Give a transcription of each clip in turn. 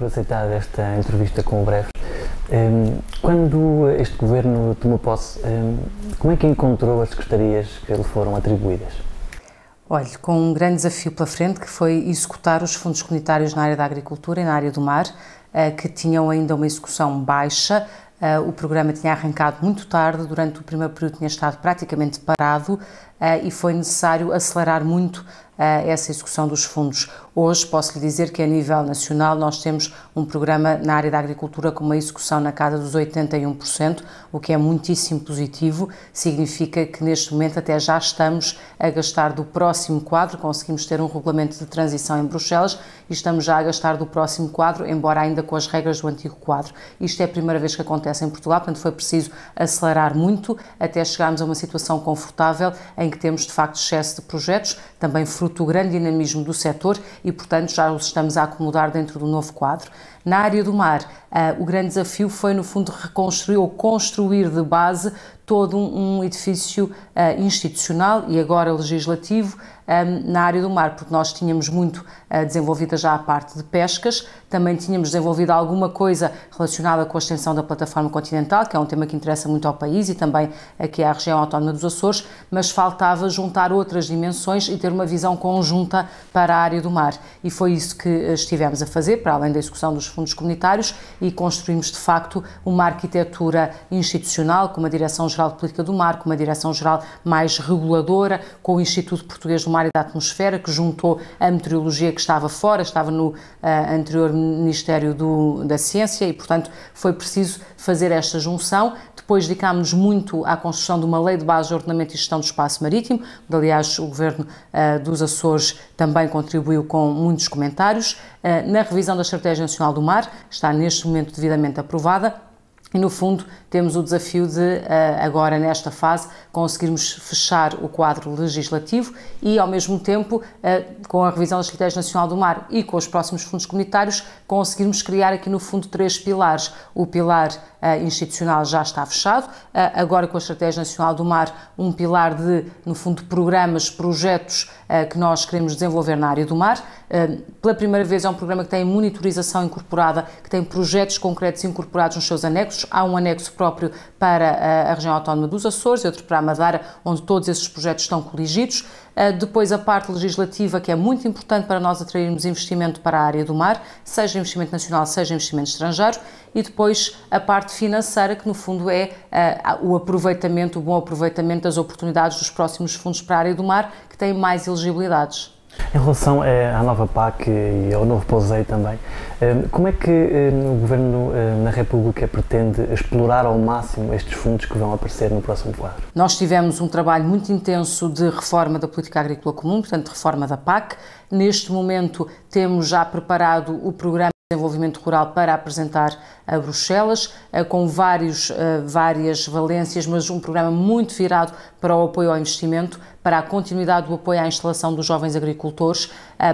por aceitar esta entrevista com o Breve. Quando este governo tomou posse, como é que encontrou as secretarias que lhe foram atribuídas? Olhe, com um grande desafio pela frente, que foi executar os fundos comunitários na área da agricultura e na área do mar, que tinham ainda uma execução baixa. O programa tinha arrancado muito tarde, durante o primeiro período tinha estado praticamente parado e foi necessário acelerar muito essa execução dos fundos. Hoje posso lhe dizer que a nível nacional nós temos um programa na área da agricultura com uma execução na casa dos 81%, o que é muitíssimo positivo, significa que neste momento até já estamos a gastar do próximo quadro, conseguimos ter um regulamento de transição em Bruxelas e estamos já a gastar do próximo quadro, embora ainda com as regras do antigo quadro. Isto é a primeira vez que acontece em Portugal, portanto foi preciso acelerar muito até chegarmos a uma situação confortável em que temos de facto excesso de projetos, também fruto do grande dinamismo do setor e, portanto, já os estamos a acomodar dentro do novo quadro. Na área do mar, o grande desafio foi, no fundo, reconstruir ou construir de base todo um edifício institucional e agora legislativo na área do mar, porque nós tínhamos muito desenvolvida já a parte de pescas, também tínhamos desenvolvido alguma coisa relacionada com a extensão da plataforma continental, que é um tema que interessa muito ao país e também aqui à região autónoma dos Açores, mas faltava juntar outras dimensões e ter uma visão conjunta para a área do mar. E foi isso que estivemos a fazer, para além da execução dos fundos comunitários, e construímos de facto uma arquitetura institucional, com uma Direção-Geral de Política do Mar, com uma Direção-Geral mais reguladora, com o Instituto Português do Mar e da Atmosfera, que juntou a meteorologia que estava fora, estava no anterior Ministério da Ciência e, portanto, foi preciso fazer esta junção. Depois dedicámos-nos muito à construção de uma lei de base de ordenamento e gestão do espaço marítimo, onde, aliás, o Governo dos Açores também contribuiu com muitos comentários. Na revisão da Estratégia Nacional do Mar, está neste momento devidamente aprovada. E, no fundo, temos o desafio de, agora nesta fase, conseguirmos fechar o quadro legislativo e, ao mesmo tempo, com a revisão da Estratégia Nacional do Mar e com os próximos fundos comunitários, conseguirmos criar aqui, no fundo, 3 pilares. O pilar institucional já está fechado, agora com a Estratégia Nacional do Mar, um pilar de, no fundo, programas, projetos que nós queremos desenvolver na área do mar. Pela primeira vez é um programa que tem monitorização incorporada, que tem projetos concretos incorporados nos seus anexos. Há um anexo próprio para a região autónoma dos Açores e outro para a Madeira, onde todos esses projetos estão coligidos. Depois a parte legislativa, que é muito importante para nós atrairmos investimento para a área do mar, seja investimento nacional, seja investimento estrangeiro, e depois a parte financeira, que no fundo é o aproveitamento, o bom aproveitamento das oportunidades dos próximos fundos para a área do mar, que têm mais elegibilidades. Em relação à nova PAC e ao novo POSEI também, como é que o Governo na República pretende explorar ao máximo estes fundos que vão aparecer no próximo quadro? Nós tivemos um trabalho muito intenso de reforma da Política Agrícola Comum, portanto, de reforma da PAC. Neste momento temos já preparado o Programa de Desenvolvimento Rural para apresentar a Bruxelas, com várias valências, mas um programa muito virado para o apoio ao investimento, para a continuidade do apoio à instalação dos jovens agricultores,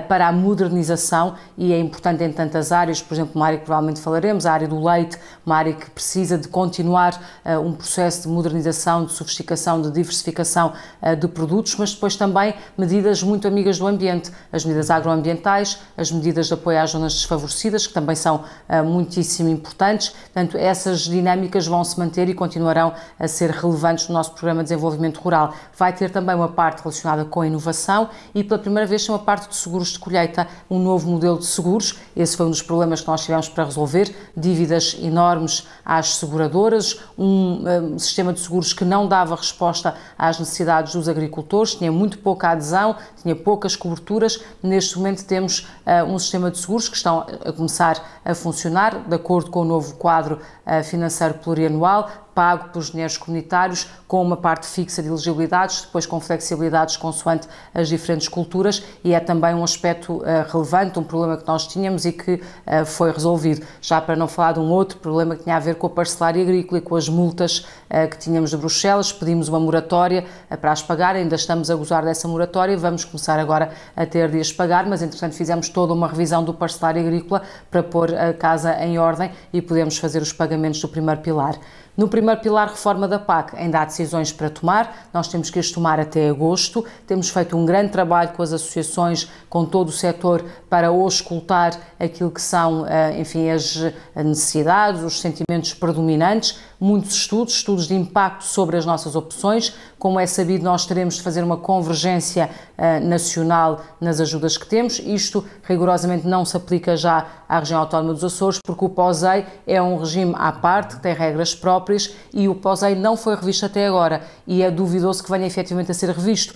para a modernização, e é importante em tantas áreas, por exemplo, uma área que provavelmente falaremos, a área do leite, uma área que precisa de continuar um processo de modernização, de sofisticação, de diversificação de produtos, mas depois também medidas muito amigas do ambiente, as medidas agroambientais, as medidas de apoio às zonas desfavorecidas, que também são muitíssimo importantes. Portanto, essas dinâmicas vão se manter e continuarão a ser relevantes no nosso Programa de Desenvolvimento Rural. Vai ter também uma parte relacionada com a inovação e, pela primeira vez, uma parte de seguros de colheita, um novo modelo de seguros. Esse foi um dos problemas que nós tivemos para resolver, dívidas enormes às seguradoras, um sistema de seguros que não dava resposta às necessidades dos agricultores, tinha muito pouca adesão, tinha poucas coberturas. Neste momento temos um sistema de seguros que estão a começar a funcionar, de acordo com o novo quadro financeiro plurianual, pago pelos dinheiros comunitários, com uma parte fixa de elegibilidades, depois com flexibilidades consoante as diferentes culturas, e é também um aspecto relevante, um problema que nós tínhamos e que foi resolvido. Já para não falar de um outro problema que tinha a ver com a parcelaria agrícola e com as multas que tínhamos de Bruxelas, pedimos uma moratória para as pagar, ainda estamos a gozar dessa moratória, vamos começar agora a ter de as pagar, mas entretanto fizemos toda uma revisão do parcelário agrícola para pôr a casa em ordem e podemos fazer os pagamentos do primeiro pilar. No primeiro pilar, reforma da PAC, ainda há decisões para tomar, nós temos que as tomar até agosto, temos feito um grande trabalho com as associações, com todo o setor, para auscultar aquilo que são, enfim, as necessidades, os sentimentos predominantes, muitos estudos de impacto sobre as nossas opções. Como é sabido, nós teremos de fazer uma convergência nacional nas ajudas que temos. Isto rigorosamente não se aplica já à região autónoma dos Açores, porque o POSEI é um regime à parte, que tem regras próprias, e o POSEI não foi revisto até agora e é duvidoso que venha efetivamente a ser revisto.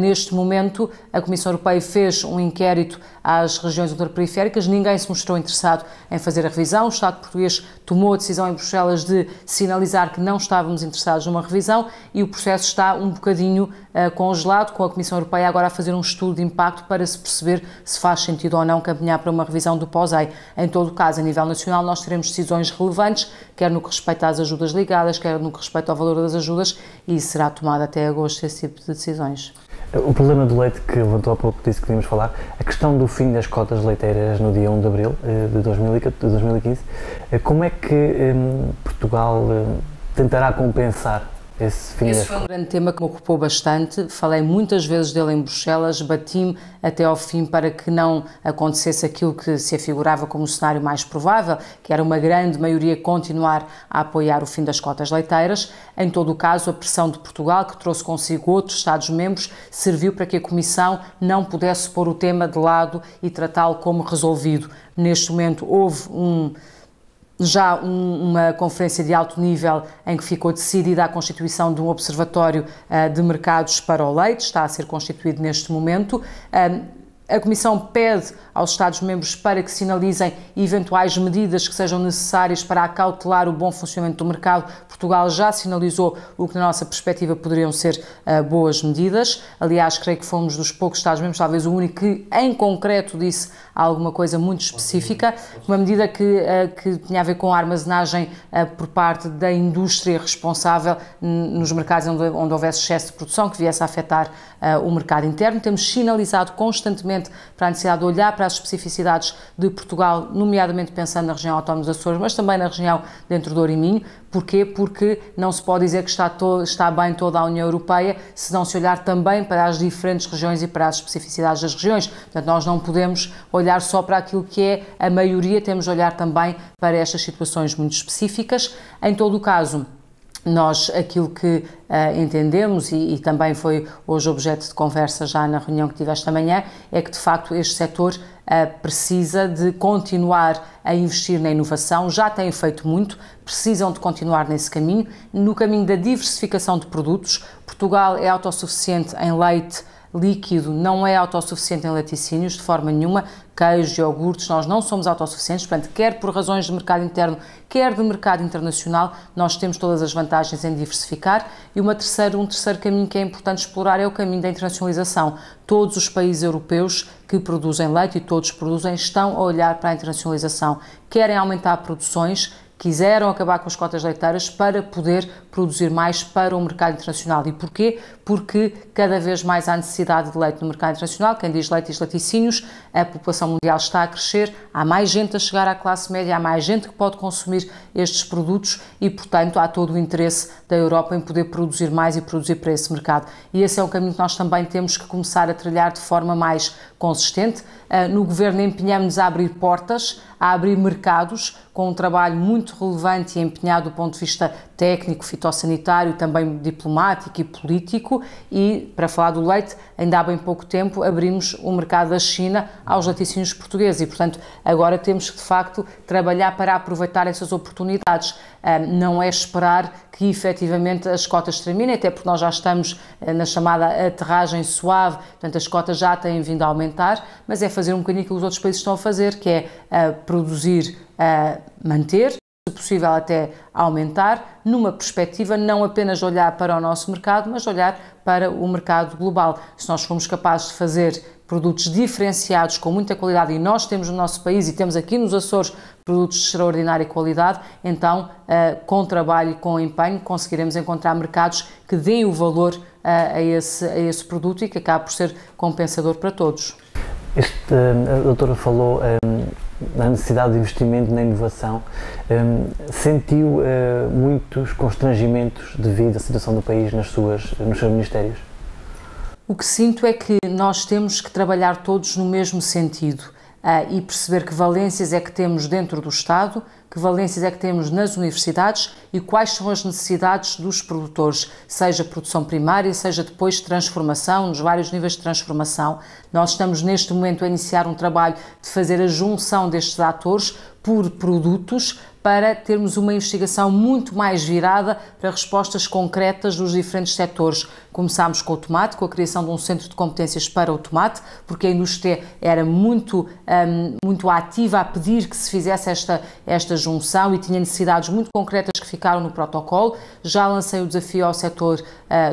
Neste momento, a Comissão Europeia fez um inquérito às regiões ultraperiféricas, ninguém se mostrou interessado em fazer a revisão, o Estado português tomou a decisão em Bruxelas de sinalizar que não estávamos interessados numa revisão e o processo está um bocadinho congelado, com a Comissão Europeia agora a fazer um estudo de impacto para se perceber se faz sentido ou não caminhar para uma revisão do POSEI. Em todo o caso, a nível nacional, nós teremos decisões relevantes, quer no que respeita às ajudas ligadas, quer no que respeita ao valor das ajudas, e será tomado até agosto esse tipo de decisões. O problema do leite que levantou há pouco, disse que devíamos falar, a questão do fim das cotas leiteiras no dia 1 de abril de 2015, como é que Portugal tentará compensar esse fim das cotas? Esse foi um grande tema que me ocupou bastante, falei muitas vezes dele em Bruxelas, bati-me até ao fim para que não acontecesse aquilo que se afigurava como o cenário mais provável, que era uma grande maioria continuar a apoiar o fim das cotas leiteiras. Em todo o caso, a pressão de Portugal, que trouxe consigo outros Estados-membros, serviu para que a Comissão não pudesse pôr o tema de lado e tratá-lo como resolvido. Neste momento houve uma conferência de alto nível em que ficou decidida a constituição de um observatório de mercados para o leite, está a ser constituído neste momento. A Comissão pede aos Estados-membros para que sinalizem eventuais medidas que sejam necessárias para acautelar o bom funcionamento do mercado. Portugal já sinalizou o que, na nossa perspectiva, poderiam ser boas medidas. Aliás, creio que fomos dos poucos Estados-membros, talvez o único que, em concreto, disse alguma coisa muito específica. Uma medida que tinha a ver com a armazenagem por parte da indústria responsável nos mercados onde houvesse excesso de produção, que viesse a afetar o mercado interno. Temos sinalizado constantemente para a necessidade de olhar para as especificidades de Portugal, nomeadamente pensando na região autónoma dos Açores, mas também na região dentro do Douro e Minho. Porquê? Porque não se pode dizer que está bem toda a União Europeia se não se olhar também para as diferentes regiões e para as especificidades das regiões. Portanto, nós não podemos olhar só para aquilo que é a maioria, temos de olhar também para estas situações muito específicas. Em todo o caso, nós, aquilo que entendemos, e também foi hoje objeto de conversa já na reunião que tive esta manhã, é que de facto este setor precisa de continuar a investir na inovação, já têm feito muito, precisam de continuar nesse caminho, no caminho da diversificação de produtos. Portugal é autossuficiente em leite líquido, não é autossuficiente em laticínios de forma nenhuma, queijos, iogurtes, nós não somos autossuficientes, portanto, quer por razões de mercado interno, quer de mercado internacional, nós temos todas as vantagens em diversificar. E um terceiro caminho que é importante explorar é o caminho da internacionalização. Todos os países europeus que produzem leite, e todos produzem, estão a olhar para a internacionalização, querem aumentar produções, quiseram acabar com as cotas leiteiras para poder produzir mais para o mercado internacional. E porquê? Porque cada vez mais há necessidade de leite no mercado internacional. Quem diz leite diz laticínios, a população mundial está a crescer, há mais gente a chegar à classe média, há mais gente que pode consumir estes produtos e, portanto, há todo o interesse da Europa em poder produzir mais e produzir para esse mercado. E esse é um caminho que nós também temos que começar a trilhar de forma mais consistente. No Governo empenhamos a abrir portas, a abrir mercados, com um trabalho muito relevante e empenhado do ponto de vista técnico, fitossanitário, também diplomático e político. E, para falar do leite, ainda há bem pouco tempo abrimos o mercado da China aos laticínios portugueses e, portanto, agora temos que, de facto, trabalhar para aproveitar essas oportunidades. Não é esperar que, efetivamente, as cotas terminem, até porque nós já estamos na chamada aterragem suave, portanto, as cotas já têm vindo a aumentar, mas é fazer um bocadinho aquilo que os outros países estão a fazer, que é produzir, manter, se possível até aumentar, numa perspectiva não apenas de olhar para o nosso mercado, mas de olhar para o mercado global. Se nós formos capazes de fazer produtos diferenciados com muita qualidade, e nós temos no nosso país e temos aqui nos Açores produtos de extraordinária qualidade, então com trabalho e com empenho conseguiremos encontrar mercados que deem o valor a esse produto e que acabe por ser compensador para todos. A doutora falou na necessidade de investimento na inovação. Sentiu muitos constrangimentos devido à situação do país nos seus ministérios? O que sinto é que nós temos que trabalhar todos no mesmo sentido e perceber que valências é que temos dentro do Estado, que valências é que temos nas universidades e quais são as necessidades dos produtores, seja produção primária, seja depois transformação, nos vários níveis de transformação. Nós estamos neste momento a iniciar um trabalho de fazer a junção destes atores por produtos para termos uma investigação muito mais virada para respostas concretas dos diferentes setores. Começámos com o tomate, com a criação de um centro de competências para o tomate, porque a indústria era muito ativa a pedir que se fizesse esta junção e tinha necessidades muito concretas que ficaram no protocolo. Já lancei o desafio ao setor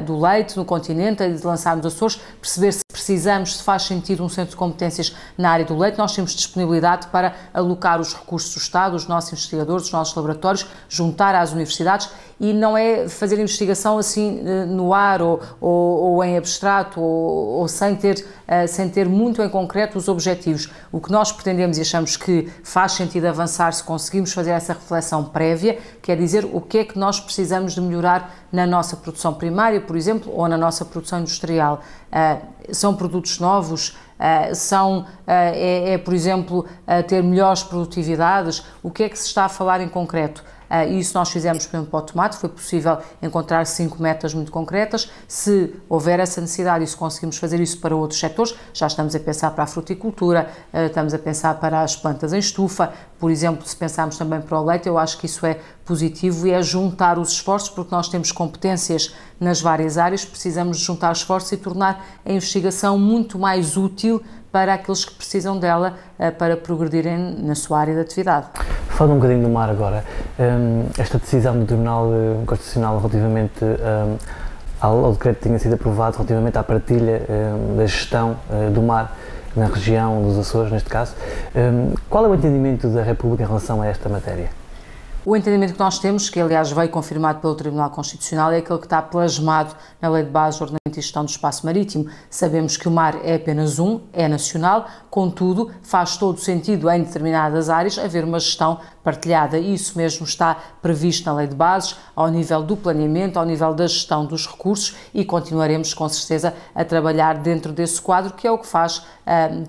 do leite no continente, de lançar nos Açores, perceber se precisamos, se faz sentido um centro de competências na área do leite. Nós temos disponibilidade para alocar os recursos do Estado, os nossos investigadores, os nossos laboratórios, juntar às universidades, e não é fazer investigação assim no ar ou em abstrato ou sem ter muito em concreto os objetivos. O que nós pretendemos e achamos que faz sentido avançar se conseguimos fazer essa reflexão prévia, quer dizer o que é que nós precisamos de melhorar na nossa produção primária, por exemplo, ou na nossa produção industrial. São produtos novos, por exemplo, ter melhores produtividades. O que é que se está a falar em concreto? Isso nós fizemos, por exemplo, para o tomate, foi possível encontrar 5 metas muito concretas. Se houver essa necessidade e se conseguimos fazer isso para outros setores, já estamos a pensar para a fruticultura, estamos a pensar para as plantas em estufa, por exemplo, se pensarmos também para o leite, eu acho que isso é positivo e é juntar os esforços, porque nós temos competências nas várias áreas, precisamos juntar esforços e tornar a investigação muito mais útil para aqueles que precisam dela para progredirem na sua área de atividade. Falando um bocadinho do mar agora, esta decisão do Tribunal Constitucional relativamente ao decreto que tinha sido aprovado relativamente à partilha da gestão do mar na região dos Açores, neste caso, qual é o entendimento da República em relação a esta matéria? O entendimento que nós temos, que aliás veio confirmado pelo Tribunal Constitucional, é aquele que está plasmado na Lei de Bases de Ordenamento e Gestão do Espaço Marítimo. Sabemos que o mar é apenas é nacional, contudo, faz todo o sentido em determinadas áreas haver uma gestão partilhada, e isso mesmo está previsto na Lei de Bases, ao nível do planeamento, ao nível da gestão dos recursos, e continuaremos com certeza a trabalhar dentro desse quadro, que é o que faz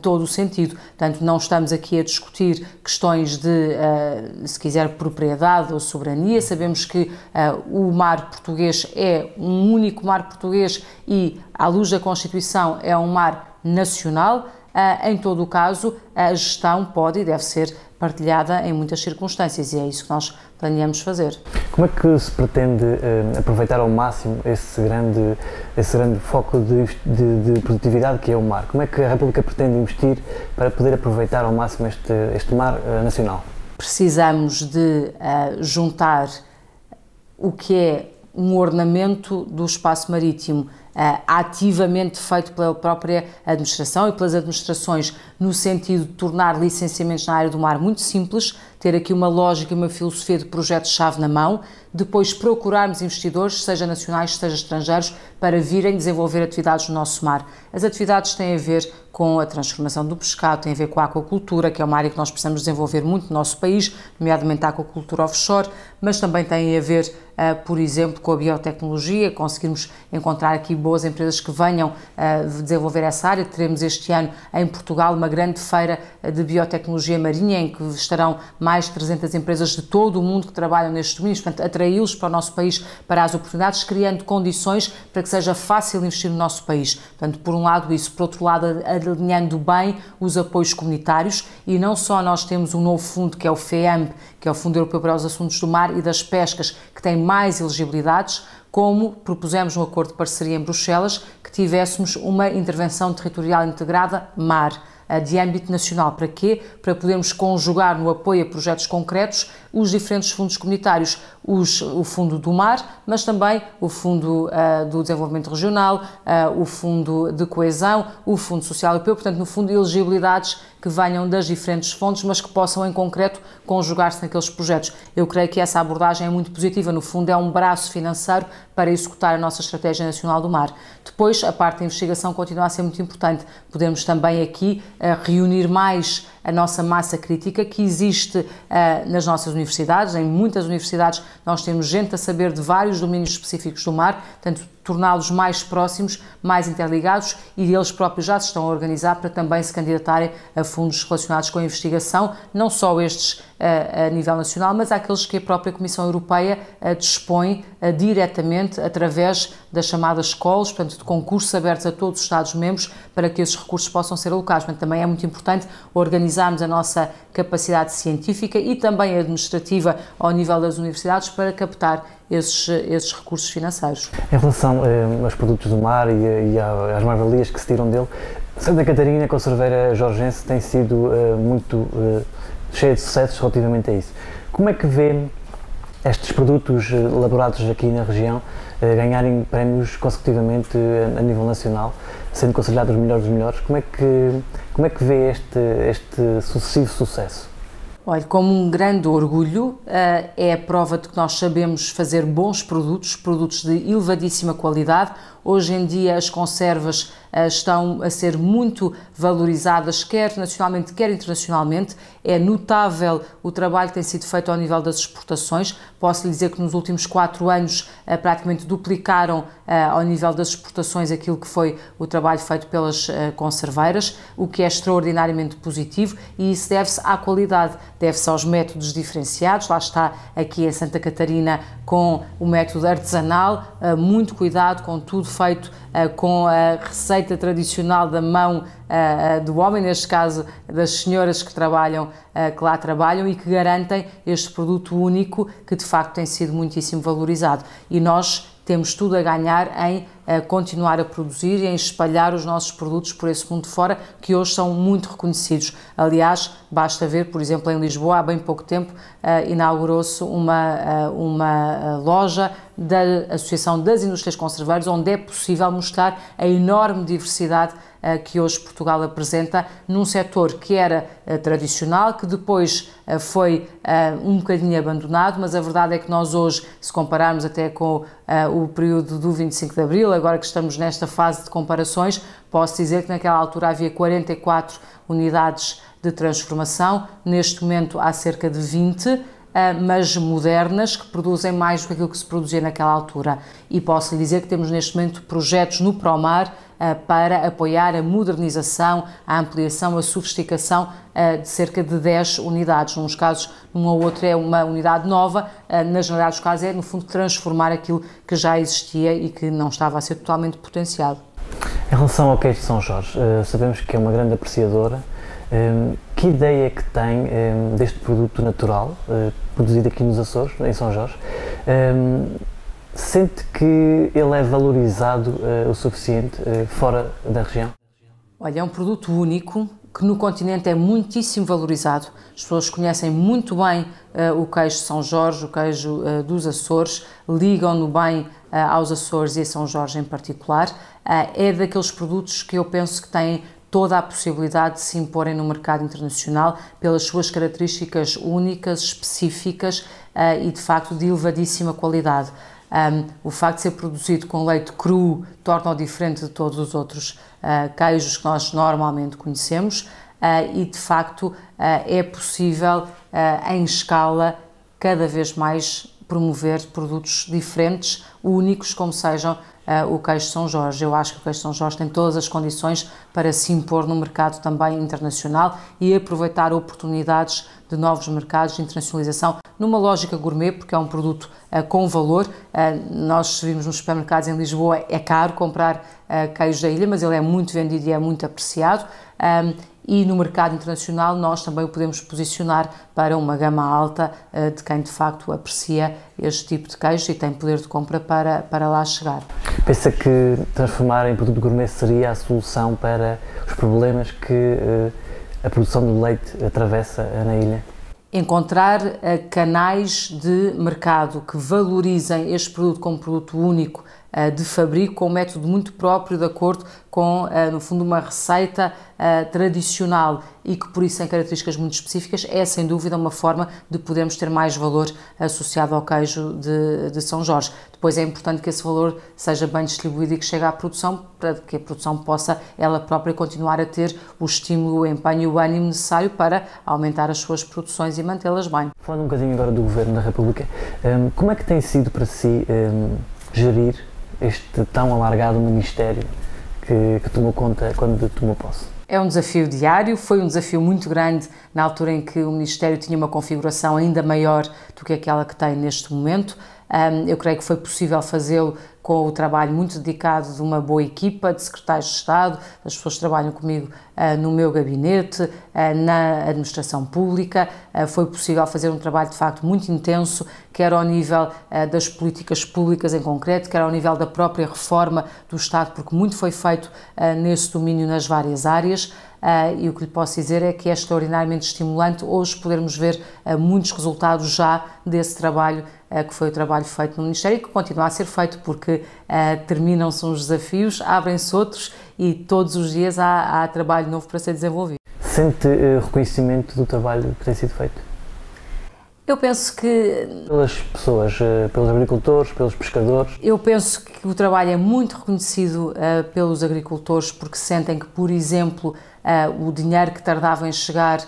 todo o sentido. Portanto, não estamos aqui a discutir questões de, se quiser, propriedade ou soberania. Sabemos que o mar português é um único mar português e, à luz da Constituição, é um mar nacional. Em todo o caso, a gestão pode e deve ser partilhada em muitas circunstâncias, e é isso que nós planeamos fazer. Como é que se pretende aproveitar ao máximo esse grande foco de produtividade que é o mar? Como é que a República pretende investir para poder aproveitar ao máximo este mar nacional? Precisamos de juntar o que é um ordenamento do espaço marítimo ativamente feito pela própria administração e pelas administrações, no sentido de tornar licenciamentos na área do mar muito simples, ter aqui uma lógica e uma filosofia de projetos-chave na mão, depois procurarmos investidores, seja nacionais, seja estrangeiros, para virem desenvolver atividades no nosso mar. As atividades têm a ver com a transformação do pescado, têm a ver com a aquacultura, que é uma área que nós precisamos desenvolver muito no nosso país, nomeadamente a aquacultura offshore, mas também têm a ver, por exemplo, com a biotecnologia, conseguirmos encontrar aqui boas empresas que venham desenvolver essa área. Teremos este ano em Portugal uma grande feira de biotecnologia marinha, em que estarão mais de 300 empresas de todo o mundo que trabalham nestes domínios, portanto, atraí-los para o nosso país, para as oportunidades, criando condições para que seja fácil investir no nosso país. Portanto, por um lado isso, por outro lado, alinhando bem os apoios comunitários, e não só nós temos um novo fundo, que é o FEAMP, que é o Fundo Europeu para os Assuntos do Mar e das Pescas, que tem mais elegibilidades, como propusemos um acordo de parceria em Bruxelas, que tivéssemos uma intervenção territorial integrada mar, de âmbito nacional. Para quê? Para podermos conjugar no apoio a projetos concretos os diferentes fundos comunitários. o Fundo do Mar, mas também o Fundo do Desenvolvimento Regional, o Fundo de Coesão, o Fundo Social Europeu, portanto, no fundo, elegibilidades que venham das diferentes fontes, mas que possam, em concreto, conjugar-se naqueles projetos. Eu creio que essa abordagem é muito positiva, no fundo, é um braço financeiro para executar a nossa Estratégia Nacional do Mar. Depois, a parte da investigação continua a ser muito importante. Podemos também aqui reunir mais a nossa massa crítica que existe nas nossas universidades. Em muitas universidades nós temos gente a saber de vários domínios específicos do mar, portanto, torná-los mais próximos, mais interligados, e eles próprios já se estão a organizar para também se candidatarem a fundos relacionados com a investigação, não só estes a nível nacional, mas aqueles que a própria Comissão Europeia dispõe diretamente através das chamadas calls, portanto, de concursos abertos a todos os Estados-membros para que esses recursos possam ser alocados. Portanto, também é muito importante organizarmos a nossa capacidade científica e também administrativa ao nível das universidades para captar esses recursos financeiros. Em relação aos produtos do mar e às mais-valias que se tiram dele, Santa Catarina, com a cerveira jorgense, tem sido muito cheia de sucessos relativamente a isso. Como é que vê estes produtos elaborados aqui na região ganharem prémios consecutivamente a nível nacional, sendo considerados os melhores dos melhores? Como é que vê este sucessivo sucesso? Olha, como um grande orgulho, é a prova de que nós sabemos fazer bons produtos de elevadíssima qualidade. Hoje em dia as conservas estão a ser muito valorizadas, quer nacionalmente, quer internacionalmente. É notável o trabalho que tem sido feito ao nível das exportações. Posso lhe dizer que nos últimos 4 anos praticamente duplicaram ao nível das exportações aquilo que foi o trabalho feito pelas conserveiras, o que é extraordinariamente positivo, e isso deve-se à qualidade, deve-se aos métodos diferenciados. Lá está, aqui em Santa Catarina, com o método artesanal, muito cuidado, com tudo feito com a receita tradicional da mão do homem, neste caso das senhoras que lá trabalham e que garantem este produto único que de facto tem sido muitíssimo valorizado. E nós temos tudo a ganhar em continuar a produzir e em espalhar os nossos produtos por esse mundo fora, que hoje são muito reconhecidos. Aliás, basta ver, por exemplo, em Lisboa, há bem pouco tempo, inaugurou-se uma loja da Associação das Indústrias Conserveiras, onde é possível mostrar a enorme diversidade que hoje Portugal apresenta num setor que era tradicional, que depois foi um bocadinho abandonado, mas a verdade é que nós hoje, se compararmos até com o período do 25 de Abril, agora que estamos nesta fase de comparações, posso dizer que naquela altura havia 44 unidades de transformação, neste momento há cerca de 20, mas modernas, que produzem mais do que aquilo que se produzia naquela altura. E posso lhe dizer que temos neste momento projetos no Promar para apoiar a modernização, a ampliação, a sofisticação de cerca de 10 unidades. Num casos, num ou outro é uma unidade nova, na generalidade dos casos é, no fundo, transformar aquilo que já existia e que não estava a ser totalmente potenciado. Em relação ao queijo de São Jorge, sabemos que é uma grande apreciadora. Que ideia é que tem deste produto natural, produzido aqui nos Açores, em São Jorge? Sente que ele é valorizado o suficiente fora da região? Olha, é um produto único que no continente é muitíssimo valorizado. As pessoas conhecem muito bem o queijo de São Jorge, o queijo dos Açores, ligam-no bem aos Açores e a São Jorge em particular. É daqueles produtos que eu penso que têm toda a possibilidade de se imporem no mercado internacional pelas suas características únicas, específicas e de facto de elevadíssima qualidade. O facto de ser produzido com leite cru torna-o diferente de todos os outros queijos que nós normalmente conhecemos e de facto é possível em escala cada vez mais promover produtos diferentes, únicos, como sejam o queijo de São Jorge. Eu acho que o queijo de São Jorge tem todas as condições para se impor no mercado também internacional e aproveitar oportunidades de novos mercados de internacionalização numa lógica gourmet, porque é um produto com valor. Nós vimos nos supermercados em Lisboa, é caro comprar queijo da ilha, mas ele é muito vendido e é muito apreciado. E no mercado internacional nós também o podemos posicionar para uma gama alta de quem de facto aprecia este tipo de queijo e tem poder de compra para lá chegar. Pensa que transformar em produto gourmet seria a solução para os problemas que a produção do leite atravessa na ilha? encontrar canais de mercado que valorizem este produto como produto único de fabrico, com um método muito próprio, de acordo com, no fundo, uma receita tradicional e que, por isso, tem características muito específicas, é sem dúvida uma forma de podermos ter mais valor associado ao queijo de São Jorge. Depois é importante que esse valor seja bem distribuído e que chegue à produção, para que a produção possa ela própria continuar a ter o estímulo, o empenho e o ânimo necessário para aumentar as suas produções e mantê-las bem. Falando um bocadinho agora do Governo da República, como é que tem sido para si gerir este tão alargado ministério que tomou conta quando tomou posse? É um desafio diário, foi um desafio muito grande na altura em que o Ministério tinha uma configuração ainda maior do que aquela que tem neste momento. Eu creio que foi possível fazê-lo com o trabalho muito dedicado de uma boa equipa de secretários de Estado, das pessoas que trabalham comigo no meu gabinete, na administração pública. Foi possível fazer um trabalho de facto muito intenso, quer ao nível das políticas públicas em concreto, quer ao nível da própria reforma do Estado, porque muito foi feito nesse domínio nas várias áreas. E o que lhe posso dizer é que é extraordinariamente estimulante hoje podermos ver muitos resultados já desse trabalho que foi o trabalho feito no Ministério e que continua a ser feito, porque terminam-se uns desafios, abrem-se outros e todos os dias há trabalho novo para ser desenvolvido. Sente reconhecimento do trabalho que tem sido feito? Eu penso que... Pelas pessoas, pelos agricultores, pelos pescadores? Eu penso que o trabalho é muito reconhecido pelos agricultores porque sentem que, por exemplo, o dinheiro que tardava em chegar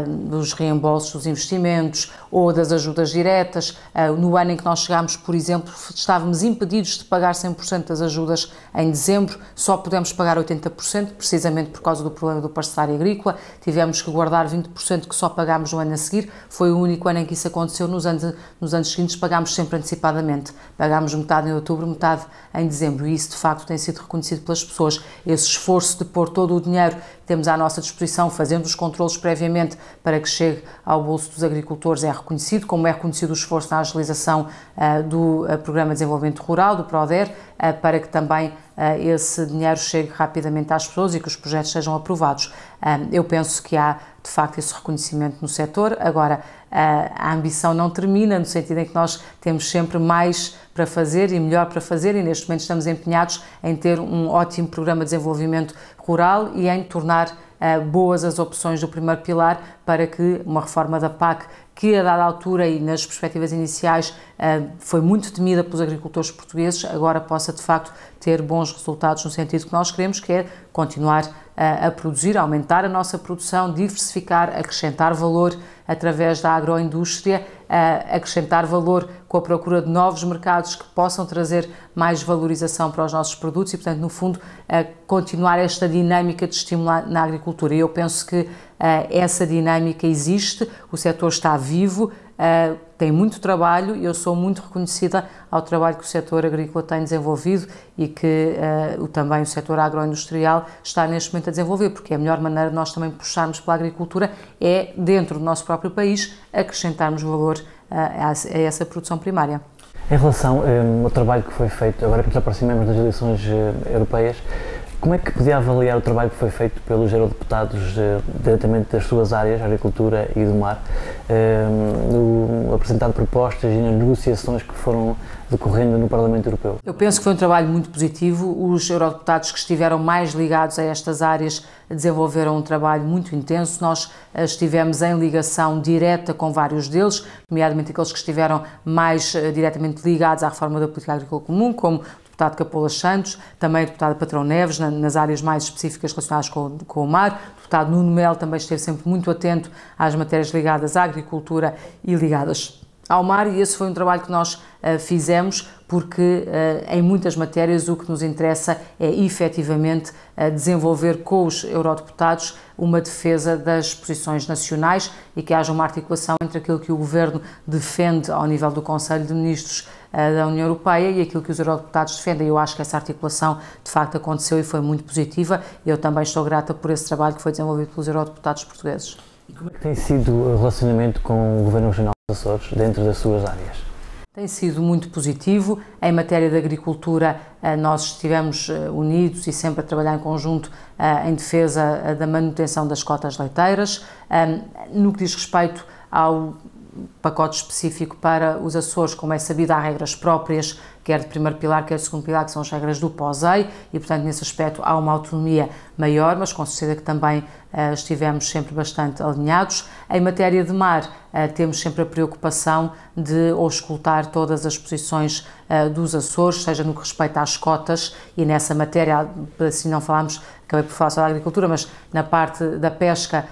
dos reembolsos dos investimentos ou das ajudas diretas. No ano em que nós chegámos, por exemplo, estávamos impedidos de pagar 100% das ajudas em dezembro, só pudemos pagar 80%, precisamente por causa do problema do parcelário agrícola. Tivemos que guardar 20% que só pagámos no ano a seguir. Foi o único ano em que isso aconteceu. Nos anos seguintes pagámos sempre antecipadamente. Pagámos metade em outubro, metade em dezembro, e isso de facto tem sido reconhecido pelas pessoas. Esse esforço de pôr todo o dinheiro que temos à nossa disposição, fazendo os controlos previamente para que chegue ao bolso dos agricultores, é reconhecido, como é reconhecido o esforço na agilização do Programa de Desenvolvimento Rural, do PRODER, para que também esse dinheiro chegue rapidamente às pessoas e que os projetos sejam aprovados. Eu penso que há, de facto, esse reconhecimento no setor. Agora, a ambição não termina, no sentido em que nós temos sempre mais para fazer e melhor para fazer, e neste momento estamos empenhados em ter um ótimo programa de desenvolvimento rural e em tornar boas as opções do primeiro pilar para que uma reforma da PAC, que a dada altura e nas perspectivas iniciais foi muito temida pelos agricultores portugueses, agora possa de facto ter bons resultados no sentido que nós queremos, que é continuar a produzir, aumentar a nossa produção, diversificar, acrescentar valor através da agroindústria, acrescentar valor com a procura de novos mercados que possam trazer mais valorização para os nossos produtos e, portanto, no fundo, continuar esta dinâmica de estímulo na agricultura. E eu penso que essa dinâmica existe, o setor está vivo, tem muito trabalho e eu sou muito reconhecida ao trabalho que o setor agrícola tem desenvolvido e que também o setor agroindustrial está neste momento a desenvolver, porque a melhor maneira de nós também puxarmos pela agricultura é, dentro do nosso próprio país, acrescentarmos valor a essa produção primária. Em relação ao trabalho que foi feito, agora que nos aproximamos das eleições europeias, como é que podia avaliar o trabalho que foi feito pelos eurodeputados diretamente das suas áreas, agricultura e do mar, no apresentar propostas e nas negociações que foram decorrendo no Parlamento Europeu? Eu penso que foi um trabalho muito positivo. Os eurodeputados que estiveram mais ligados a estas áreas desenvolveram um trabalho muito intenso. Nós estivemos em ligação direta com vários deles, nomeadamente aqueles que estiveram mais diretamente ligados à reforma da política agrícola comum, como o deputado Capolas Santos, também o deputado Patrão Neves, nas áreas mais específicas relacionadas com o mar. O deputado Nuno Melo também esteve sempre muito atento às matérias ligadas à agricultura e ligadas ao mar, e esse foi um trabalho que nós fizemos porque em muitas matérias o que nos interessa é efetivamente desenvolver com os eurodeputados uma defesa das posições nacionais e que haja uma articulação entre aquilo que o Governo defende ao nível do Conselho de Ministros da União Europeia e aquilo que os eurodeputados defendem. Eu acho que essa articulação de facto aconteceu e foi muito positiva, e eu também estou grata por esse trabalho que foi desenvolvido pelos eurodeputados portugueses. E como é que tem sido o relacionamento com o Governo Regional dos Açores dentro das suas áreas? Tem sido muito positivo. Em matéria de agricultura, nós estivemos unidos e sempre a trabalhar em conjunto em defesa da manutenção das cotas leiteiras. No que diz respeito há o pacote específico para os Açores, como é sabido, há regras próprias, quer de primeiro pilar, quer de segundo pilar, que são as regras do POSEI, e portanto nesse aspecto há uma autonomia maior, mas com certeza que também estivemos sempre bastante alinhados. Em matéria de mar, temos sempre a preocupação de auscultar todas as posições dos Açores, seja no que respeita às cotas, e nessa matéria, assim não falámos, acabei por falar só da agricultura, mas na parte da pesca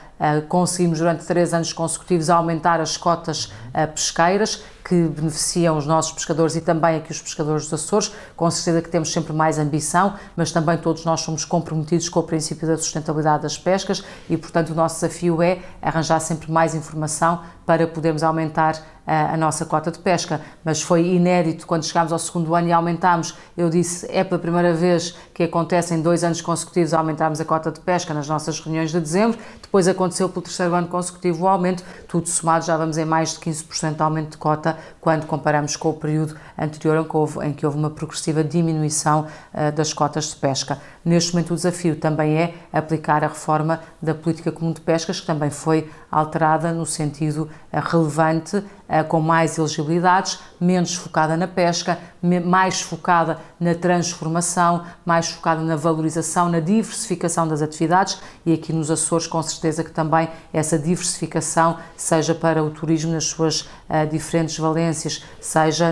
conseguimos durante 3 anos consecutivos aumentar as cotas pesqueiras, que beneficiam os nossos pescadores e também aqui os pescadores dos Açores. Com certeza que temos sempre mais ambição, mas também todos nós somos comprometidos com o princípio da sustentabilidade das pescas e, portanto, o nosso desafio é arranjar sempre mais informação para podermos aumentar a nossa cota de pesca. Mas foi inédito quando chegámos ao segundo ano e aumentámos. Eu disse, é pela primeira vez que acontece em 2 anos consecutivos aumentarmos a cota de pesca nas nossas reuniões de dezembro. Depois aconteceu pelo 3º ano consecutivo o aumento, tudo somado já vamos em mais de 15% de aumento de cota quando comparamos com o período anterior em que houve uma progressiva diminuição das cotas de pesca. Neste momento o desafio também é aplicar a reforma da política comum de pescas, que também foi alterada no sentido relevante, com mais elegibilidades, menos focada na pesca, mais focada na transformação, mais focada na valorização, na diversificação das atividades, e aqui nos Açores com certeza que também essa diversificação, seja para o turismo nas suas diferentes valências, seja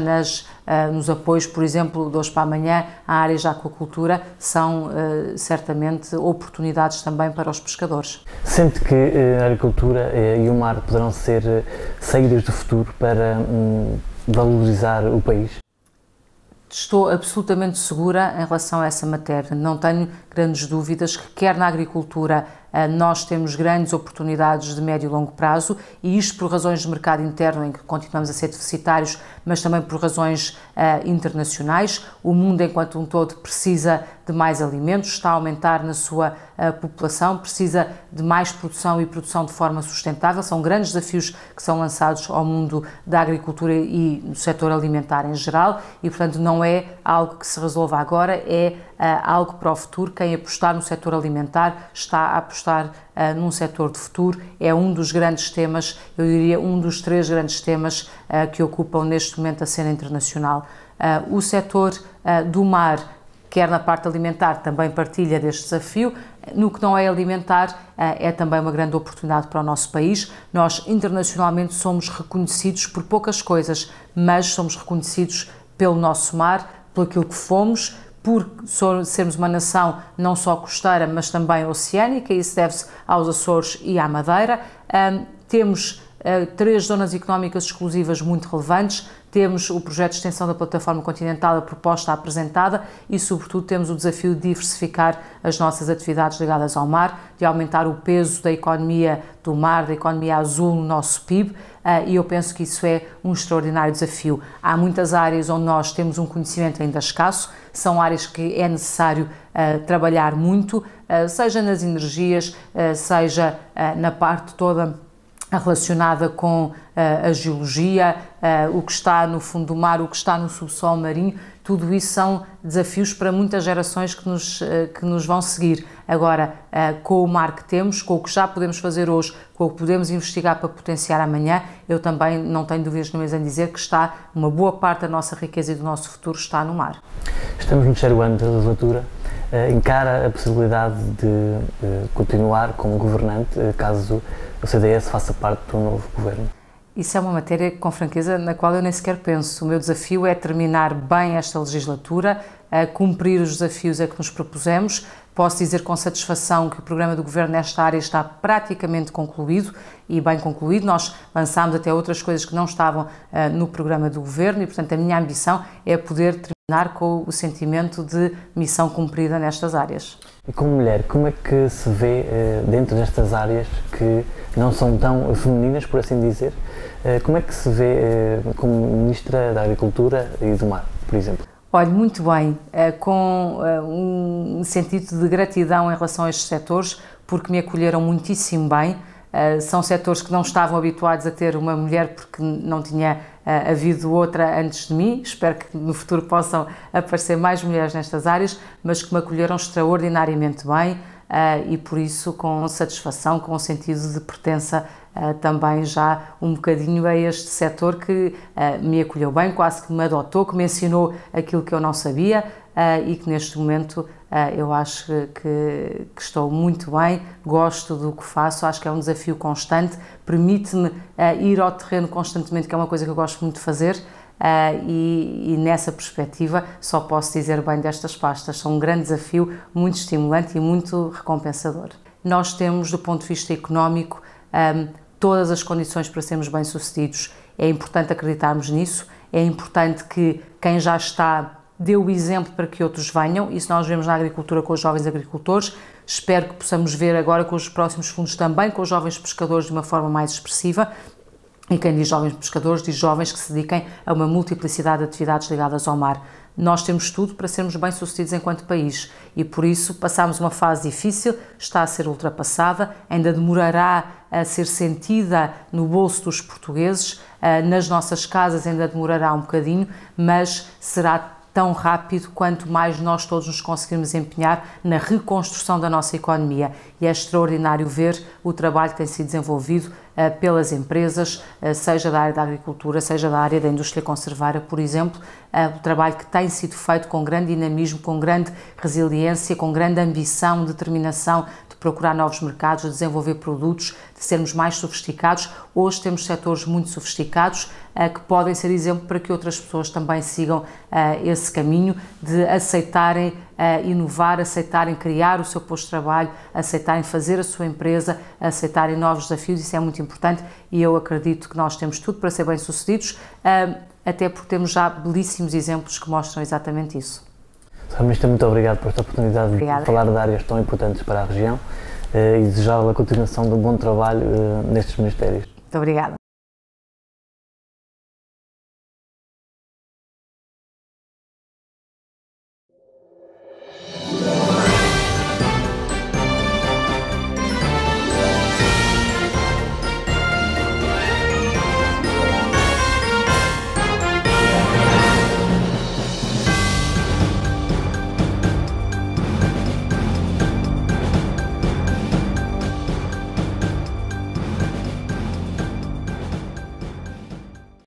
nos apoios, por exemplo, de hoje para amanhã, à área da aquacultura, são certamente oportunidades também para os pescadores. Sente que a agricultura e o mar poderão ser saídas do futuro para valorizar o país? Estou absolutamente segura em relação a essa matéria, não tenho grandes dúvidas que quer na agricultura nós temos grandes oportunidades de médio e longo prazo, e isto por razões de mercado interno em que continuamos a ser deficitários, mas também por razões internacionais. O mundo enquanto um todo precisa de mais alimentos, está a aumentar na sua população, precisa de mais produção e produção de forma sustentável. São grandes desafios que são lançados ao mundo da agricultura e do setor alimentar em geral e, portanto, não é algo que se resolva agora, é algo para o futuro. Quem apostar no setor alimentar está a apostar num setor de futuro. É um dos grandes temas, eu diria um dos 3 grandes temas que ocupam neste momento a cena internacional. O setor do mar, quer na parte alimentar, também partilha deste desafio. No que não é alimentar, é também uma grande oportunidade para o nosso país. Nós internacionalmente somos reconhecidos por poucas coisas, mas somos reconhecidos pelo nosso mar, por aquilo que fomos, por sermos uma nação não só costeira, mas também oceânica. Isso deve-se aos Açores e à Madeira. Temos 3 zonas económicas exclusivas muito relevantes, temos o projeto de extensão da plataforma continental, a proposta apresentada e, sobretudo, temos o desafio de diversificar as nossas atividades ligadas ao mar, de aumentar o peso da economia do mar, da economia azul no nosso PIB, e eu penso que isso é um extraordinário desafio. Há muitas áreas onde nós temos um conhecimento ainda escasso, são áreas que é necessário trabalhar muito, seja nas energias, seja na parte toda relacionada com a geologia, o que está no fundo do mar, o que está no subsolo marinho. Tudo isso são desafios para muitas gerações que nos vão seguir. Agora, com o mar que temos, com o que já podemos fazer hoje, com o que podemos investigar para potenciar amanhã, eu também não tenho dúvidas nenhumas em dizer que está uma boa parte da nossa riqueza e do nosso futuro está no mar. Estamos no 3º ano da legislatura. Encara a possibilidade de continuar como governante caso o CDS faça parte do novo governo? Isso é uma matéria, com franqueza, na qual eu nem sequer penso. O meu desafio é terminar bem esta legislatura, cumprir os desafios a que nos propusemos. Posso dizer com satisfação que o programa do Governo nesta área está praticamente concluído e bem concluído. Nós lançámos até outras coisas que não estavam no programa do Governo e, portanto, a minha ambição é poder terminar com o sentimento de missão cumprida nestas áreas. E como mulher, como é que se vê dentro destas áreas que não são tão femininas, por assim dizer, como é que se vê como Ministra da Agricultura e do Mar, por exemplo? Olha, muito bem, com um sentido de gratidão em relação a estes setores, porque me acolheram muitíssimo bem. São setores que não estavam habituados a ter uma mulher porque não tinha havido outra antes de mim. Espero que no futuro possam aparecer mais mulheres nestas áreas, mas que me acolheram extraordinariamente bem. e por isso com satisfação, com o sentido de pertença também já um bocadinho a este setor que me acolheu bem, quase que me adotou, que me ensinou aquilo que eu não sabia e que neste momento eu acho que estou muito bem, gosto do que faço, acho que é um desafio constante, permite-me ir ao terreno constantemente, que é uma coisa que eu gosto muito de fazer. E nessa perspectiva só posso dizer bem destas pastas, são um grande desafio, muito estimulante e muito recompensador. Nós temos, do ponto de vista económico, todas as condições para sermos bem-sucedidos. É importante acreditarmos nisso, é importante que quem já está dê o exemplo para que outros venham. Isso nós vemos na agricultura com os jovens agricultores, espero que possamos ver agora com os próximos fundos também com os jovens pescadores de uma forma mais expressiva. E quem diz jovens pescadores, diz jovens que se dediquem a uma multiplicidade de atividades ligadas ao mar. Nós temos tudo para sermos bem-sucedidos enquanto país e por isso passámos uma fase difícil, está a ser ultrapassada, ainda demorará a ser sentida no bolso dos portugueses, nas nossas casas ainda demorará um bocadinho, mas será tão rápido quanto mais nós todos nos conseguirmos empenhar na reconstrução da nossa economia. E é extraordinário ver o trabalho que tem sido desenvolvido pelas empresas, seja da área da agricultura, seja da área da indústria conserveira, por exemplo, o trabalho que tem sido feito com grande dinamismo, com grande resiliência, com grande ambição, determinação de procurar novos mercados, de desenvolver produtos, de sermos mais sofisticados. Hoje temos setores muito sofisticados que podem ser exemplo para que outras pessoas também sigam esse caminho de aceitarem inovar, aceitarem criar o seu posto de trabalho, aceitarem fazer a sua empresa, aceitarem novos desafios. Isso é muito importante e eu acredito que nós temos tudo para ser bem-sucedidos, até porque temos já belíssimos exemplos que mostram exatamente isso. Sra. Ministra, muito obrigado por esta oportunidade de falar de áreas tão importantes para a região e desejar a continuação de um bom trabalho nestes ministérios. Muito obrigada.